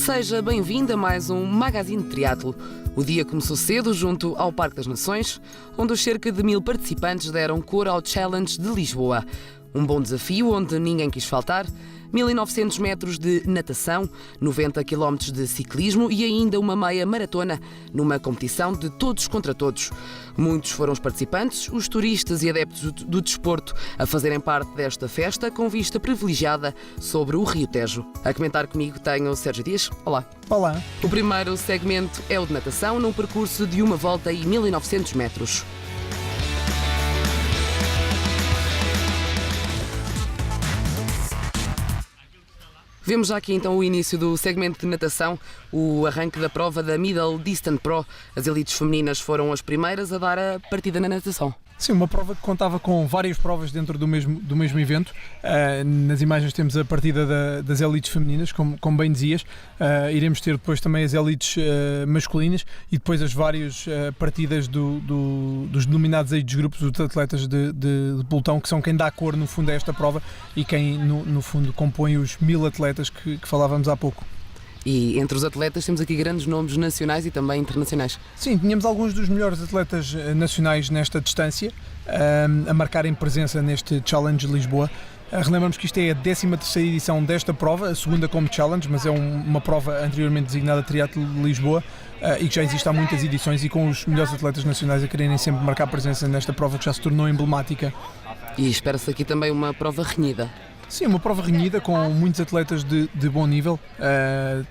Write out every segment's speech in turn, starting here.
Seja bem-vindo a mais um Magazine de Triatlo. O dia começou cedo junto ao Parque das Nações, onde os cerca de 1000 participantes deram cor ao Challenge de Lisboa. Um bom desafio onde ninguém quis faltar, 1900 metros de natação, 90 km de ciclismo e ainda uma meia maratona numa competição de todos contra todos. Muitos foram os participantes, os turistas e adeptos do desporto a fazerem parte desta festa com vista privilegiada sobre o Rio Tejo. A comentar comigo tenho o Sérgio Dias. Olá. Olá. O primeiro segmento é o de natação, num percurso de uma volta e 1900 metros. Vemos já aqui então o início do segmento de natação, o arranque da prova da Middle Distance Pro. As elites femininas foram as primeiras a dar a partida na natação. Sim, uma prova que contava com várias provas dentro do mesmo evento. Nas imagens temos a partida das elites femininas, como bem dizias. Iremos ter depois também as elites masculinas e depois as várias partidas dos denominados age grupos, os atletas de pelotão, que são quem dá cor no fundo a esta prova e quem no fundo compõe os 1000 atletas que falávamos há pouco. E entre os atletas temos aqui grandes nomes nacionais e também internacionais. Sim, tínhamos alguns dos melhores atletas nacionais nesta distância a marcarem presença neste Challenge de Lisboa. Relembramos que isto é a 13ª edição desta prova, a segunda como Challenge, mas é uma prova anteriormente designada Triatlo de Lisboa e que já existe há muitas edições e com os melhores atletas nacionais a quererem sempre marcar presença nesta prova que já se tornou emblemática. E espera-se aqui também uma prova renhida. Sim, uma prova renhida com muitos atletas de bom nível,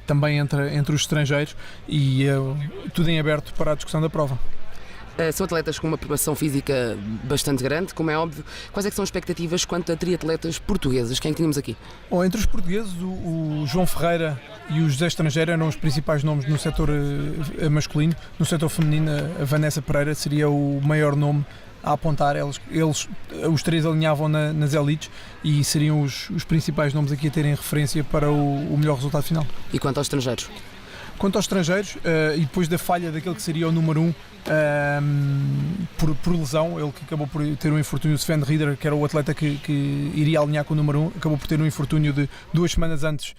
também entre os estrangeiros e tudo em aberto para a discussão da prova. São atletas com uma preparação física bastante grande, como é óbvio. Quais é que são as expectativas quanto a triatletas portugueses? Quem é que tínhamos aqui? Bom, entre os portugueses, o João Ferreira e o José Estrangeiro eram os principais nomes no setor masculino. No setor feminino, a Vanessa Pereira seria o maior nome a apontar. Eles os três alinhavam nas elites e seriam os principais nomes aqui a terem referência para o melhor resultado final. E quanto aos estrangeiros? Quanto aos estrangeiros, e depois da falha daquele que seria o número 1 por lesão, ele que acabou por ter um infortúnio, Sven Rieder, que era o atleta que iria alinhar com o número 1, acabou por ter um infortúnio de 2 semanas antes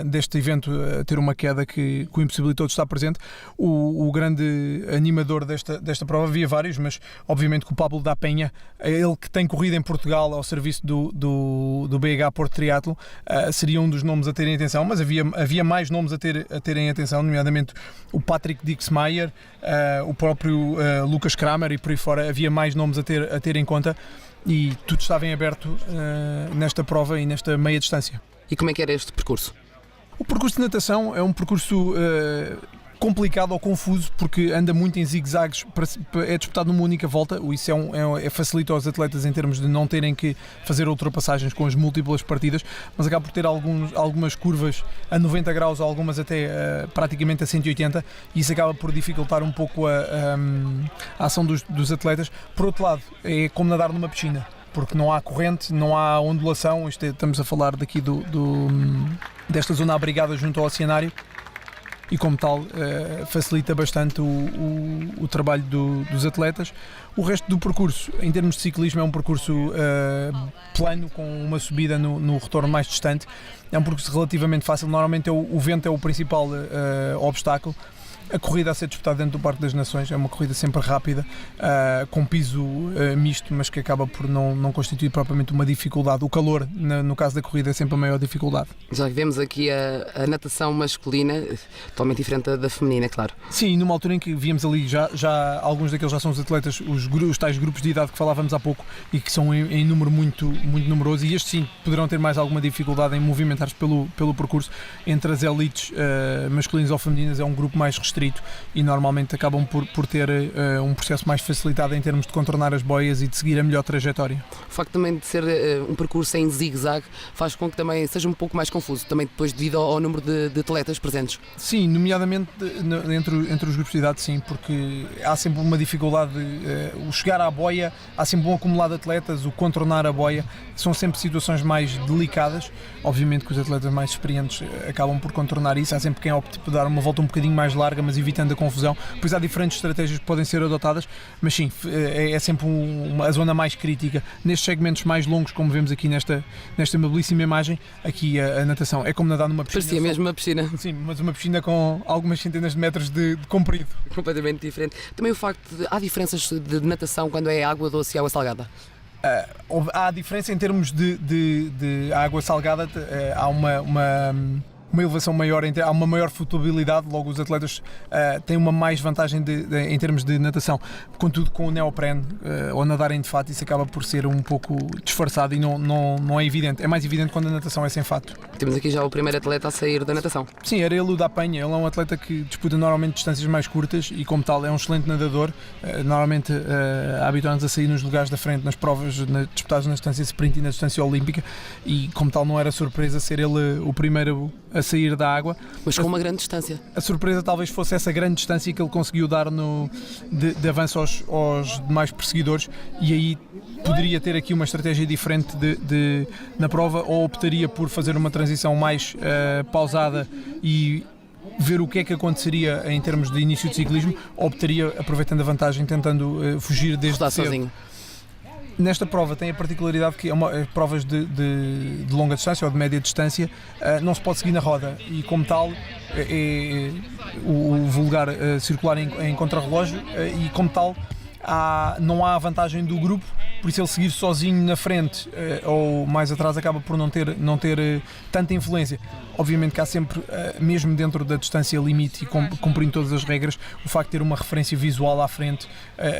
deste evento, ter uma queda que o impossibilitou de estar presente. O grande animador desta prova, havia vários, mas obviamente que o Pablo da Penha, ele que tem corrido em Portugal ao serviço do BH Porto Triatlo, seria um dos nomes a terem atenção, mas havia mais nomes a terem atenção, nomeadamente o Patrick Dixmeyer, o próprio Lucas Kramer e por aí fora. Havia mais nomes a ter em conta e tudo estava em aberto nesta prova e nesta meia distância. E como é que era este percurso? O percurso de natação é um percurso complicado ou confuso porque anda muito em zigue-zagues, é disputado numa única volta. Isso facilita aos atletas em termos de não terem que fazer ultrapassagens com as múltiplas partidas, mas acaba por ter algumas curvas a 90 graus, algumas até praticamente a 180, e isso acaba por dificultar um pouco a ação dos atletas. Por outro lado, é como nadar numa piscina, porque não há corrente, não há ondulação. Estamos a falar daqui desta zona abrigada junto ao oceanário e como tal facilita bastante o trabalho dos atletas. O resto do percurso, em termos de ciclismo, é um percurso plano, com uma subida no retorno mais distante. É um percurso relativamente fácil, normalmente o vento é o principal obstáculo. A corrida a ser disputada dentro do Parque das Nações é uma corrida sempre rápida, com piso misto, mas que acaba por não constituir propriamente uma dificuldade. O calor, no caso da corrida, é sempre a maior dificuldade. Já vemos aqui a natação masculina, totalmente diferente da feminina, claro. Sim, numa altura em que víamos ali, já alguns daqueles já são os atletas, os tais grupos de idade que falávamos há pouco e que são em número muito, muito numeroso, e estes sim poderão ter mais alguma dificuldade em movimentar-se pelo percurso. Entre as elites masculinas ou femininas é um grupo mais restrito e normalmente acabam por ter um processo mais facilitado em termos de contornar as boias e de seguir a melhor trajetória. O facto também de ser um percurso em zigue-zague faz com que também seja um pouco mais confuso, também depois devido ao número de atletas presentes. Sim, nomeadamente entre os grupos de idade, sim, porque há sempre uma dificuldade, o chegar à boia, há sempre um acumulado de atletas, o contornar a boia, são sempre situações mais delicadas. Obviamente que os atletas mais experientes acabam por contornar isso, há sempre quem opte por dar uma volta um bocadinho mais larga, mas evitando a confusão. Pois há diferentes estratégias que podem ser adotadas, mas sim, é sempre a zona mais crítica. Nestes segmentos mais longos, como vemos aqui nesta belíssima imagem, aqui a natação é como nadar numa piscina. Parecia mesmo uma piscina. Sim, mas uma piscina com algumas centenas de metros de comprido. Completamente diferente. Também o facto de há diferenças de natação quando é água doce e água salgada. Há diferença em termos de água salgada, há uma elevação maior, há uma maior flutuabilidade, logo os atletas têm uma mais vantagem em termos de natação. Contudo, com o neoprene, ou nadarem de fato, isso acaba por ser um pouco disfarçado e não é evidente. É mais evidente quando a natação é sem fato. Temos aqui já o primeiro atleta a sair da natação. Sim, era ele o da Penha. Ele é um atleta que disputa normalmente distâncias mais curtas e, como tal, é um excelente nadador. Normalmente habituamos a sair nos lugares da frente nas provas disputadas na distância sprint e na distância olímpica, e, como tal, não era surpresa ser ele o primeiro a sair da água. Mas com uma grande distância. A surpresa talvez fosse essa grande distância que ele conseguiu dar de avanço aos demais perseguidores, e aí poderia ter aqui uma estratégia diferente na prova, ou optaria por fazer uma transição mais pausada e ver o que é que aconteceria em termos de início de ciclismo, ou optaria, aproveitando a vantagem, tentando fugir desde cedo. Sozinho. Nesta prova tem a particularidade que provas de longa distância ou de média distância não se pode seguir na roda, e, como tal, é o vulgar circular em contrarrelógio, e, como tal, não há a vantagem do grupo. Por isso, ele seguir sozinho na frente ou mais atrás acaba por não ter tanta influência. Obviamente que há sempre, mesmo dentro da distância limite e cumprindo todas as regras, o facto de ter uma referência visual à frente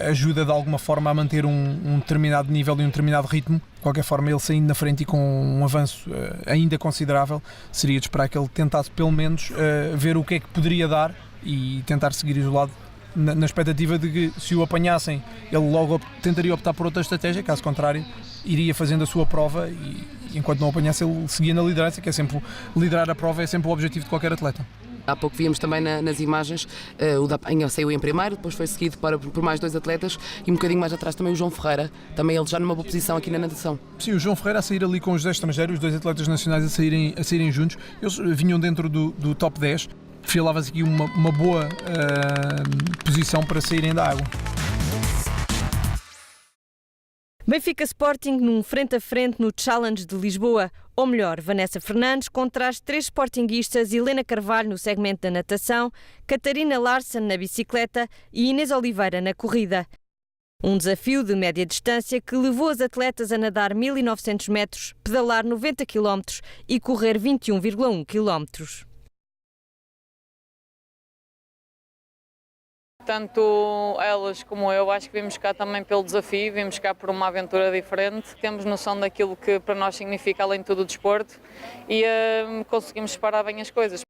ajuda de alguma forma a manter um determinado nível e um determinado ritmo. De qualquer forma, ele saindo na frente e com um avanço ainda considerável, seria de esperar que ele tentasse pelo menos ver o que é que poderia dar e tentar seguir isolado, na expectativa de que, se o apanhassem, ele logo tentaria optar por outra estratégia. Caso contrário, iria fazendo a sua prova, e enquanto não apanhasse, ele seguia na liderança, que é sempre liderar a prova, é sempre o objetivo de qualquer atleta. Há pouco víamos também nas imagens o da Penha saiu em primeiro, depois foi seguido por mais dois atletas, e um bocadinho mais atrás também o João Ferreira, também ele já numa boa posição aqui na natação. Sim, o João Ferreira a sair ali com os 10 estrangeiros, os dois atletas nacionais a saírem juntos. Eles vinham dentro do top 10. Perfilava-se aqui uma boa posição para saírem da água. Benfica Sporting num frente a frente no Challenge de Lisboa. Ou melhor, Vanessa Fernandes contra as 3 sportinguistas Helena Carvalho no segmento da natação, Catarina Larsen na bicicleta e Inês Oliveira na corrida. Um desafio de média distância que levou as atletas a nadar 1900 metros, pedalar 90 km e correr 21,1 km. Tanto elas como eu, acho que vimos cá também pelo desafio, vimos cá por uma aventura diferente. Temos noção daquilo que para nós significa, além de tudo, o desporto, e conseguimos separar bem as coisas.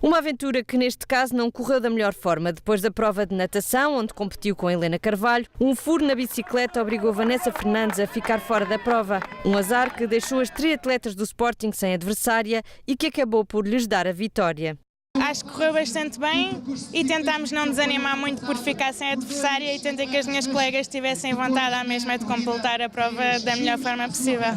Uma aventura que neste caso não correu da melhor forma. Depois da prova de natação, onde competiu com Helena Carvalho, um furo na bicicleta obrigou Vanessa Fernandes a ficar fora da prova. Um azar que deixou as triatletas do Sporting sem adversária e que acabou por lhes dar a vitória. Acho que correu bastante bem e tentámos não desanimar muito por ficar sem adversária, e tentei que as minhas colegas tivessem vontade à mesma de completar a prova da melhor forma possível.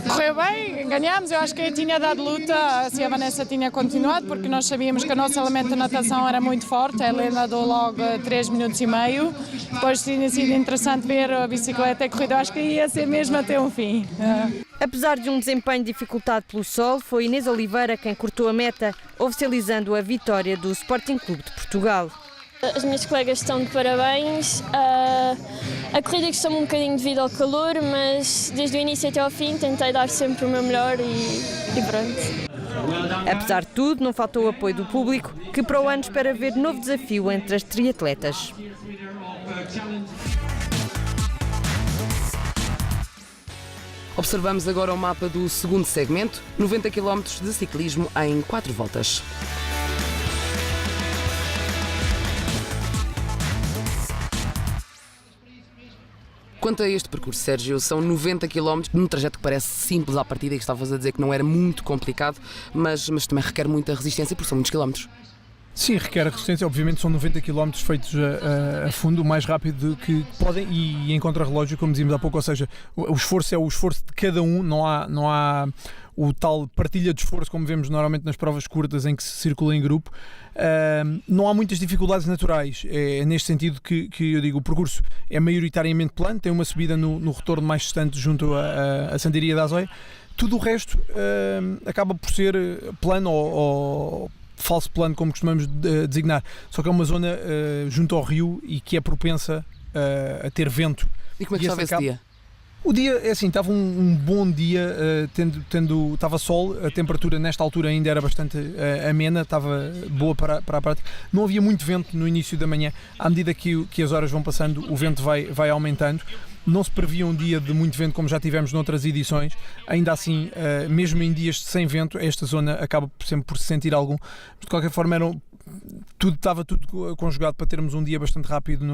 Correu bem, ganhámos. Eu acho que tinha dado luta se a Vanessa tinha continuado, porque nós sabíamos que o nosso elemento de natação era muito forte. A Helena nadou logo 3 minutos e meio. Depois tinha sido interessante ver a bicicleta e a corrida. Eu acho que ia ser mesmo até o fim. Apesar de um desempenho dificultado pelo sol, foi Inês Oliveira quem cortou a meta, oficializando a vitória do Sporting Clube de Portugal. As minhas colegas estão de parabéns. A corrida custou-me um bocadinho devido ao calor, mas desde o início até ao fim tentei dar sempre o meu melhor e pronto. Apesar de tudo, não faltou o apoio do público, que para o ano espera ver novo desafio entre as triatletas. Observamos agora o mapa do segundo segmento, 90 km de ciclismo em 4 voltas. Quanto a este percurso, Sérgio, são 90 km, num trajeto que parece simples à partida, e que estavas a dizer que não era muito complicado, mas também requer muita resistência, porque são muitos quilómetros. Sim, requer a resistência. Obviamente são 90 km feitos a fundo, o mais rápido que podem, e em contrarrelógio, como dizíamos há pouco. Ou seja, o esforço é o esforço de cada um, não há o tal partilha de esforço, como vemos normalmente nas provas curtas em que se circula em grupo. Não há muitas dificuldades naturais, é neste sentido que eu digo, o percurso é maioritariamente plano, tem uma subida no retorno mais distante junto a Santiria da Azóia. Tudo o resto acaba por ser plano ou falso plano, como costumamos designar, só que é uma zona junto ao rio e que é propensa a ter vento. E como é que estava esse dia? O dia, é assim, estava um bom dia, estava sol, a temperatura nesta altura ainda era bastante amena, estava boa para a prática. Não havia muito vento no início da manhã, à medida que as horas vão passando, o vento vai aumentando. Não se previa um dia de muito vento como já tivemos noutras edições, ainda assim, mesmo em dias sem vento, esta zona acaba sempre por se sentir algum. Mas, de qualquer forma, estava tudo conjugado para termos um dia bastante rápido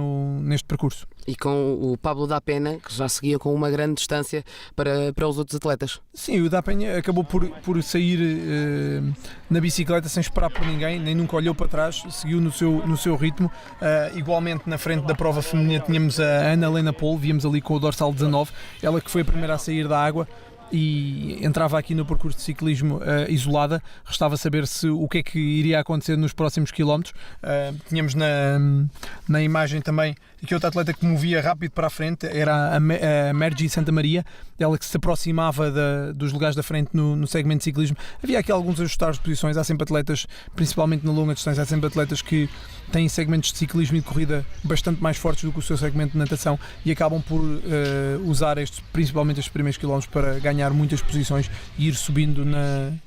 neste percurso. E com o Pablo da Pena, que já seguia com uma grande distância para os outros atletas. Sim, o da Penha acabou por sair na bicicleta sem esperar por ninguém, nem nunca olhou para trás, seguiu no seu ritmo. Igualmente na frente da prova feminina tínhamos a Ana Helena Polo, víamos ali com o dorsal 19, ela que foi a primeira a sair da água e entrava aqui no percurso de ciclismo isolada. Restava saber o que é que iria acontecer nos próximos quilómetros. Tínhamos na imagem também que outra atleta que movia rápido para a frente era a Mergi Santa Maria, ela que se aproximava dos lugares da frente no segmento de ciclismo. Havia aqui alguns ajustares de posições, há sempre atletas, principalmente na longa distância, há sempre atletas que têm segmentos de ciclismo e de corrida bastante mais fortes do que o seu segmento de natação e acabam por usar principalmente estes primeiros quilómetros para ganhar muitas posições e ir subindo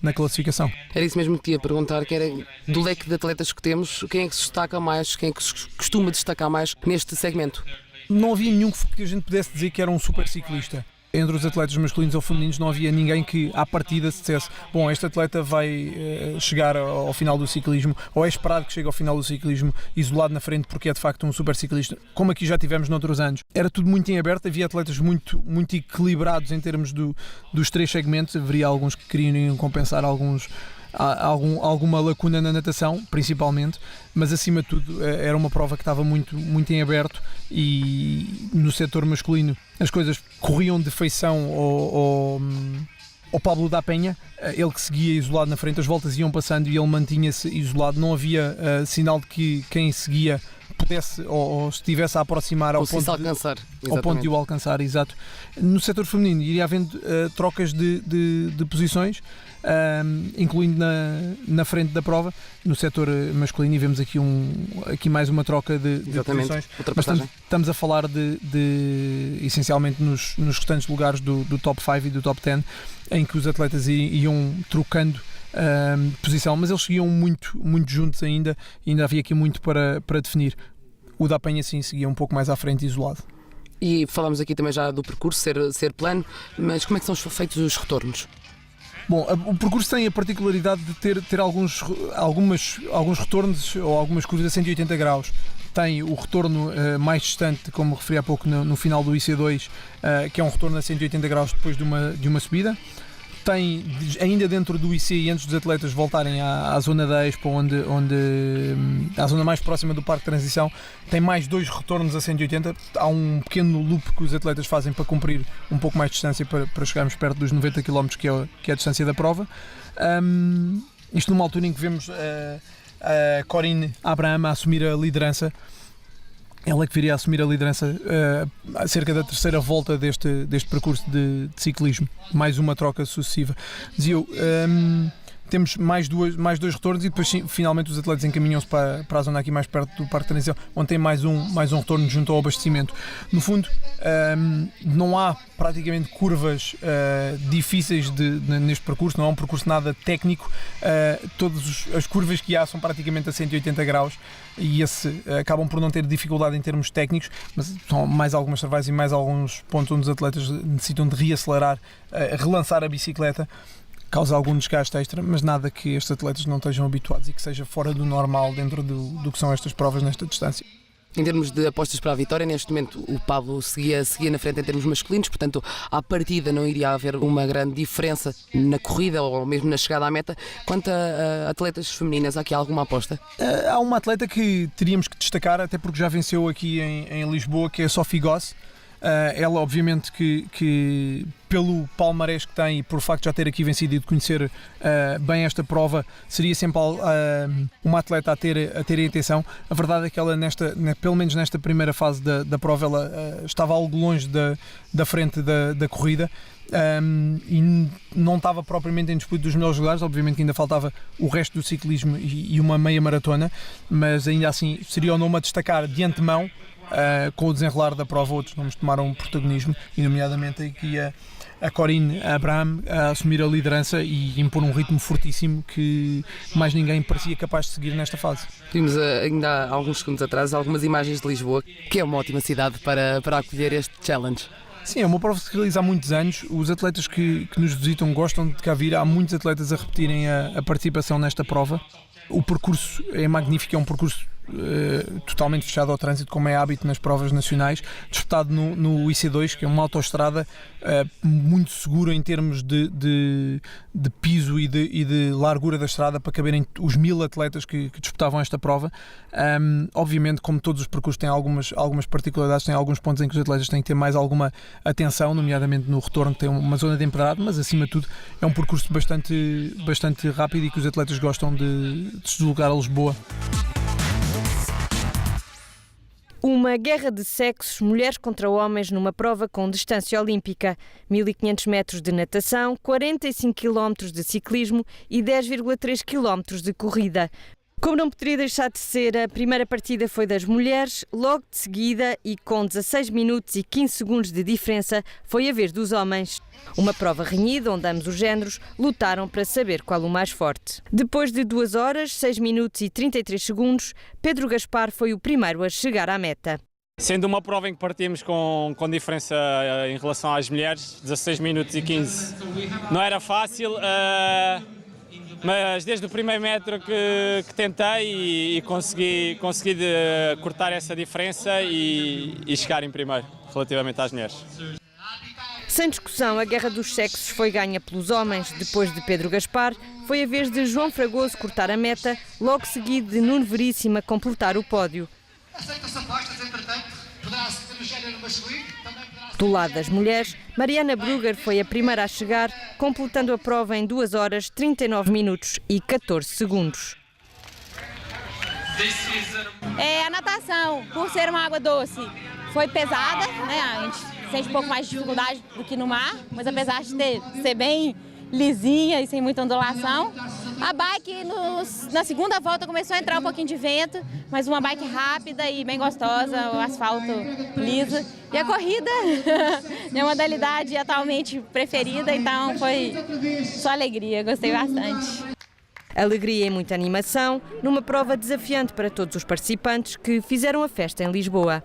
na classificação. Era isso mesmo que te ia perguntar, que era do leque de atletas que temos, quem é que se destaca mais, quem é que se costuma destacar mais neste segmento? Não havia nenhum que a gente pudesse dizer que era um super ciclista. Entre os atletas masculinos ou femininos não havia ninguém que à partida se dissesse: bom, este atleta vai chegar ao final do ciclismo, ou é esperado que chegue ao final do ciclismo isolado na frente porque é de facto um super ciclista, como aqui já tivemos noutros anos. Era tudo muito em aberto, havia atletas muito, muito equilibrados em termos dos três segmentos. Haveria alguns que queriam compensar alguma lacuna na natação, principalmente, mas acima de tudo era uma prova que estava muito, muito em aberto e no setor masculino as coisas corriam de feição ao Pablo da Penha, ele que seguia isolado na frente, as voltas iam passando e ele mantinha-se isolado, não havia sinal de que quem seguia pudesse ou estivesse a aproximar ao ponto de o alcançar, exato. No setor feminino iria havendo trocas de posições, incluindo na frente da prova. No setor masculino e vemos aqui mais uma troca de posições, mas estamos a falar de essencialmente nos restantes lugares do top 5 e do top 10, em que os atletas iam trocando posição, mas eles seguiam muito, muito juntos ainda havia aqui muito para definir. O da Penha sim seguia um pouco mais à frente, isolado. E falámos aqui também já do percurso ser plano, mas como é que são feitos os retornos? Bom, o percurso tem a particularidade de ter alguns retornos ou algumas curvas a 180 graus. Tem o retorno mais distante, como referi há pouco no final do IC2, que é um retorno a 180 graus depois de uma subida. Tem, ainda dentro do IC, e antes dos atletas voltarem à zona da Expo, à zona mais próxima do Parque de Transição, tem mais 2 retornos a 180. Há um pequeno loop que os atletas fazem para cumprir um pouco mais de distância, para chegarmos perto dos 90 km, que é a distância da prova. Isto numa altura em que vemos a Corinne Abraham a assumir a liderança. Ela que viria a assumir a liderança acerca da terceira volta deste percurso de ciclismo. Mais uma troca sucessiva. Dizia eu, temos mais dois retornos e depois finalmente os atletas encaminham-se para a zona aqui mais perto do Parque de Transição, onde tem mais um retorno junto ao abastecimento. No fundo, não há praticamente curvas difíceis neste percurso, não é um percurso nada técnico. Todas as curvas que há são praticamente a 180 graus e acabam por não ter dificuldade em termos técnicos, mas são mais algumas travas e mais alguns pontos onde os atletas necessitam de reacelerar, relançar a bicicleta. Causa algum desgaste extra, mas nada que estes atletas não estejam habituados e que seja fora do normal dentro do que são estas provas nesta distância. Em termos de apostas para a vitória, neste momento o Pablo seguia na frente em termos masculinos, portanto à partida não iria haver uma grande diferença na corrida ou mesmo na chegada à meta. Quanto a atletas femininas, há aqui alguma aposta? Há uma atleta que teríamos que destacar, até porque já venceu aqui em Lisboa, que é a Sophie Goss. Ela, obviamente, que pelo palmarés que tem e por facto de já ter aqui vencido e de conhecer bem esta prova, seria sempre uma atleta a ter atenção. A verdade é que ela, pelo menos nesta primeira fase da prova, ela estava algo longe da frente da corrida. E não estava propriamente em disputa dos melhores lugares. Obviamente que ainda faltava o resto do ciclismo e uma meia maratona, mas ainda assim seria o nome a destacar de antemão. Com o desenrolar da prova, outros nomes tomaram protagonismo, e nomeadamente aqui a Corinne Abraham a assumir a liderança e impor um ritmo fortíssimo que mais ninguém parecia capaz de seguir nesta fase. Vimos ainda há alguns segundos atrás algumas imagens de Lisboa, que é uma ótima cidade para acolher este challenge. Sim, é uma prova que se realiza há muitos anos. Os atletas que nos visitam gostam de cá vir. Há muitos atletas a repetirem a participação nesta prova. O percurso é magnífico, é um percurso totalmente fechado ao trânsito, como é hábito nas provas nacionais, disputado no IC2, que é uma autoestrada muito segura em termos de piso e de largura da estrada para caberem os 1000 atletas que disputavam esta prova. Obviamente, como todos os percursos têm algumas particularidades, têm alguns pontos em que os atletas têm que ter mais alguma atenção, nomeadamente no retorno, que tem uma zona de empedrado, mas acima de tudo é um percurso bastante rápido e que os atletas gostam de se deslocar a Lisboa. Uma guerra de sexos, mulheres contra homens numa prova com distância olímpica. 1500 metros de natação, 45 km de ciclismo e 10,3 km de corrida. Como não poderia deixar de ser, a primeira partida foi das mulheres, logo de seguida e com 16 minutos e 15 segundos de diferença foi a vez dos homens. Uma prova renhida onde ambos os géneros lutaram para saber qual o mais forte. Depois de 2 horas, 6 minutos e 33 segundos, Pedro Gaspar foi o primeiro a chegar à meta. Sendo uma prova em que partimos com diferença em relação às mulheres, 16 minutos e 15, não era fácil. Mas desde o primeiro metro que tentei e consegui cortar essa diferença e chegar em primeiro relativamente às mulheres. Sem discussão, a guerra dos sexos foi ganha pelos homens. Depois de Pedro Gaspar, foi a vez de João Fragoso cortar a meta, logo seguido de Nuno Veríssimo completar o pódio. Do lado das mulheres, Mariana Brugger foi a primeira a chegar, completando a prova em 2 horas, 39 minutos e 14 segundos. A natação, por ser uma água doce, foi pesada, né? A gente sente um pouco mais de dificuldade do que no mar, mas apesar de ser bem lisinha e sem muita ondulação. A bike, na segunda volta, começou a entrar um pouquinho de vento, mas uma bike rápida e bem gostosa, o asfalto liso. E a corrida, minha modalidade atualmente preferida, então foi só alegria, gostei bastante. Alegria e muita animação, numa prova desafiante para todos os participantes que fizeram a festa em Lisboa.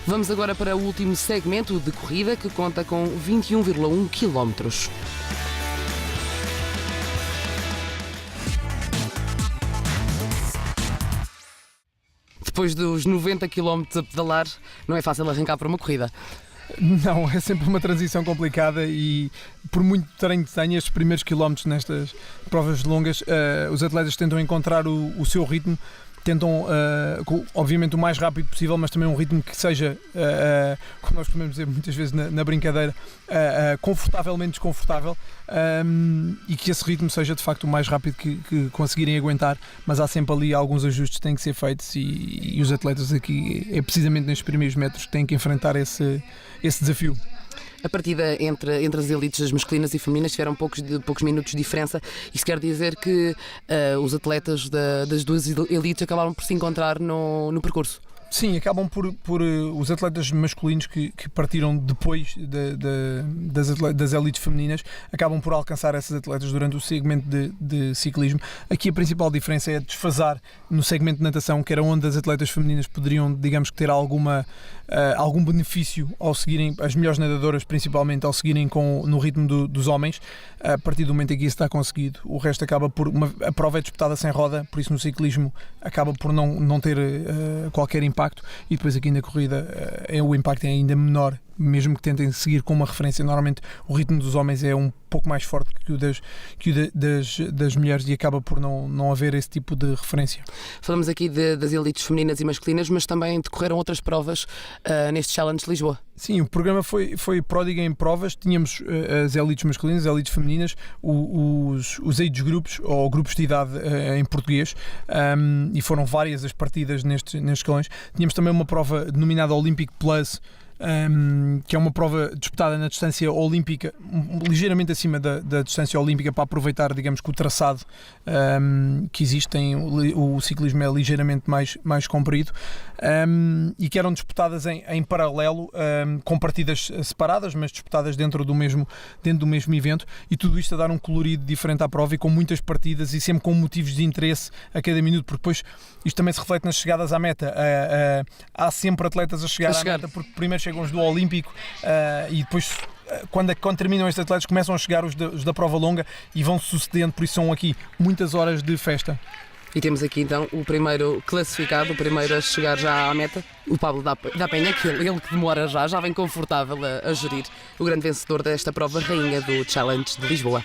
Vamos agora para o último segmento de corrida, que conta com 21,1 km. Depois dos 90 km a pedalar, não é fácil arrancar para uma corrida. Não, é sempre uma transição complicada e por muito treino que tenha, estes primeiros quilómetros nestas provas longas, os atletas tentam encontrar o seu ritmo. Tentam, obviamente, o mais rápido possível, mas também um ritmo que seja, como nós costumamos dizer muitas vezes na brincadeira, confortavelmente desconfortável, e que esse ritmo seja de facto o mais rápido que conseguirem aguentar, mas há sempre ali alguns ajustes que têm que ser feitos e os atletas aqui, é precisamente nestes primeiros metros que têm que enfrentar esse desafio. A partida entre as elites masculinas e femininas tiveram poucos minutos de diferença. Isso quer dizer que os atletas das duas elites acabaram por se encontrar no percurso. Sim, acabam por os atletas masculinos que partiram depois das elites femininas, acabam por alcançar essas atletas durante o segmento de ciclismo. Aqui a principal diferença é desfasar no segmento de natação, que era onde as atletas femininas poderiam, digamos que, ter algum benefício ao seguirem, as melhores nadadoras principalmente, ao seguirem no ritmo dos homens. A partir do momento em que isso está conseguido, o resto acaba por... A prova é disputada sem roda, por isso no ciclismo acaba por não ter qualquer impacto, e depois aqui na corrida o impacto é ainda menor mesmo que tentem seguir com uma referência. Normalmente o ritmo dos homens é um pouco mais forte que o das mulheres e acaba por não haver esse tipo de referência. Falamos aqui das elites femininas e masculinas, mas também decorreram outras provas neste Challenge de Lisboa. Sim, o programa foi pródigo em provas. Tínhamos as elites masculinas, as elites femininas, os age groups, ou grupos de idade em português, e foram várias as partidas nestes escalões. Tínhamos também uma prova denominada Olympic Plus, que é uma prova disputada na distância olímpica, ligeiramente acima da distância olímpica, para aproveitar, digamos, que o traçado que existe, o ciclismo é ligeiramente mais comprido, e que eram disputadas em paralelo, com partidas separadas, mas disputadas dentro do mesmo evento, e tudo isto a dar um colorido diferente à prova e com muitas partidas e sempre com motivos de interesse a cada minuto, porque depois isto também se reflete nas chegadas à meta. Há sempre atletas a chegar à meta, porque primeiro chegam os do Olímpico, e depois quando terminam estes atletas começam a chegar os da prova longa e vão sucedendo, por isso são aqui muitas horas de festa. E temos aqui então o primeiro classificado, o primeiro a chegar já à meta, o Pablo da Penha, que ele que demora já vem confortável a gerir, o grande vencedor desta prova, rainha do Challenge de Lisboa.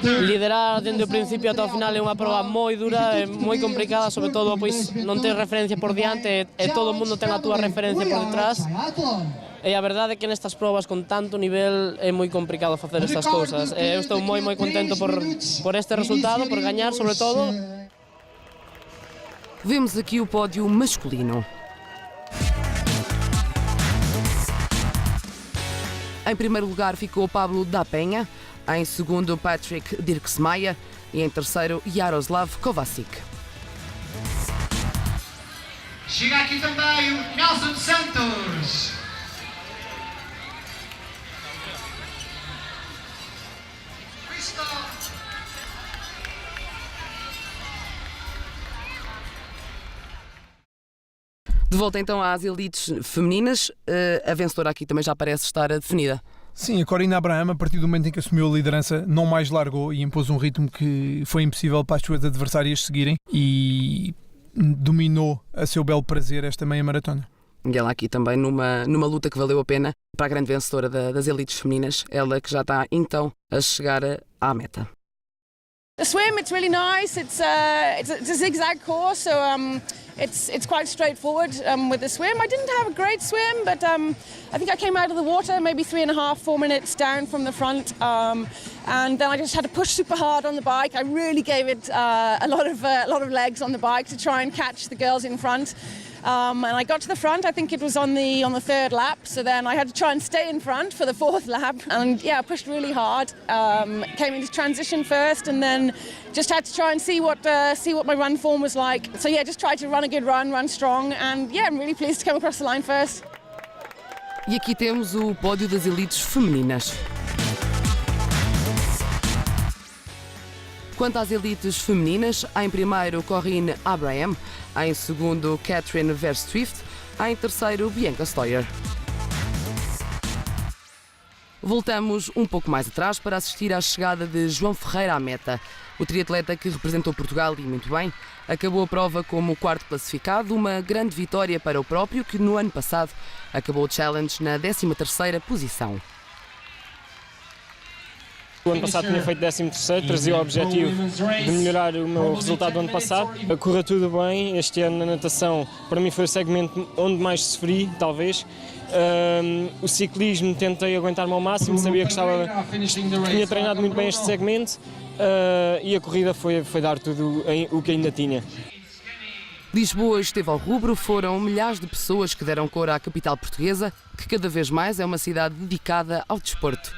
Liderar desde o princípio até o final é unha prova moi dura, é moi complicada, sobre todo pois non ter referencia por diante e todo o mundo ten a túa referencia por detrás. E a verdade é que nestas provas con tanto nivel é moi complicado facer estas cousas. Eu estou moi contento por este resultado, por gañar sobre todo. Vemos aqui o pódio masculino. Em primeiro lugar ficou Pablo da Penha, em segundo Patrick Dirksmaier e em terceiro Jaroslav Kovacic. Chega aqui também o Nelson Santos. De volta então às elites femininas, a vencedora aqui também já parece estar definida. Sim, a Corina Abraham, a partir do momento em que assumiu a liderança, não mais largou e impôs um ritmo que foi impossível para as suas adversárias seguirem e dominou a seu belo prazer esta meia maratona. E ela aqui também numa luta que valeu a pena para a grande vencedora das elites femininas, ela que já está então a chegar à meta. The swim, it's really nice. It's a zigzag course, so it's quite straightforward with the swim. I didn't have a great swim, but I think I came out of the water maybe 3.5-4 minutes down from the front, and then I just had to push super hard on the bike. I really gave it a lot of legs on the bike to try and catch the girls in front. And I got to the front. I think it was on the third lap. So then I had to try and stay in front for the fourth lap. And yeah, I pushed really hard. Came into transition first, and then just had to try and see what my run form was like. So yeah, just tried to run a good run strong, and yeah, I'm really pleased to come across the line first. E aqui temos o pódio das elites femininas. Quanto às elites femininas, em primeiro Corine Abraham, em segundo Catherine Verstuyft, em terceiro Bianca Stoyer. Voltamos um pouco mais atrás para assistir à chegada de João Ferreira à meta. O triatleta que representou Portugal e muito bem, acabou a prova como o quarto classificado, uma grande vitória para o próprio que no ano passado acabou o challenge na 13ª posição. O ano passado tinha feito 13º, trazia o objetivo de melhorar o meu resultado do ano passado. Correu tudo bem, este ano na natação para mim foi o segmento onde mais sofri, talvez. O ciclismo tentei aguentar-me ao máximo, sabia que tinha treinado muito bem este segmento, e a corrida foi dar tudo o que ainda tinha. Lisboa esteve ao rubro, foram milhares de pessoas que deram cor à capital portuguesa, que cada vez mais é uma cidade dedicada ao desporto.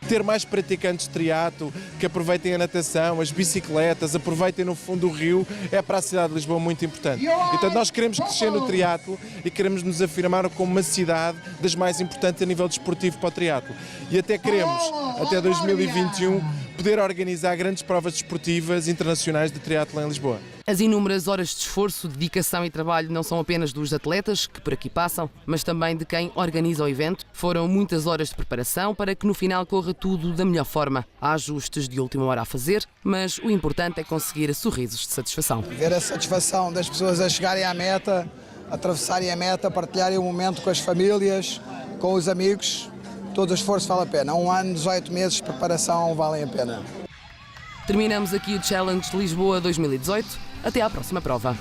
Ter mais praticantes de triatlo que aproveitem a natação, as bicicletas, aproveitem no fundo do rio, é para a cidade de Lisboa muito importante. Então nós queremos crescer no triatlo e queremos nos afirmar como uma cidade das mais importantes a nível desportivo para o triatlo. E até queremos, até 2021, poder organizar grandes provas desportivas internacionais de triatlo em Lisboa. As inúmeras horas de esforço, dedicação e trabalho não são apenas dos atletas que por aqui passam, mas também de quem organiza o evento. Foram muitas horas de preparação para que no final corra tudo da melhor forma. Há ajustes de última hora a fazer, mas o importante é conseguir sorrisos de satisfação. Ver a satisfação das pessoas a chegarem à meta, atravessarem a meta, partilharem o momento com as famílias, com os amigos, todo o esforço vale a pena. 1 ano, 18 meses de preparação valem a pena. Terminamos aqui o Challenge de Lisboa 2018. Até à próxima prova.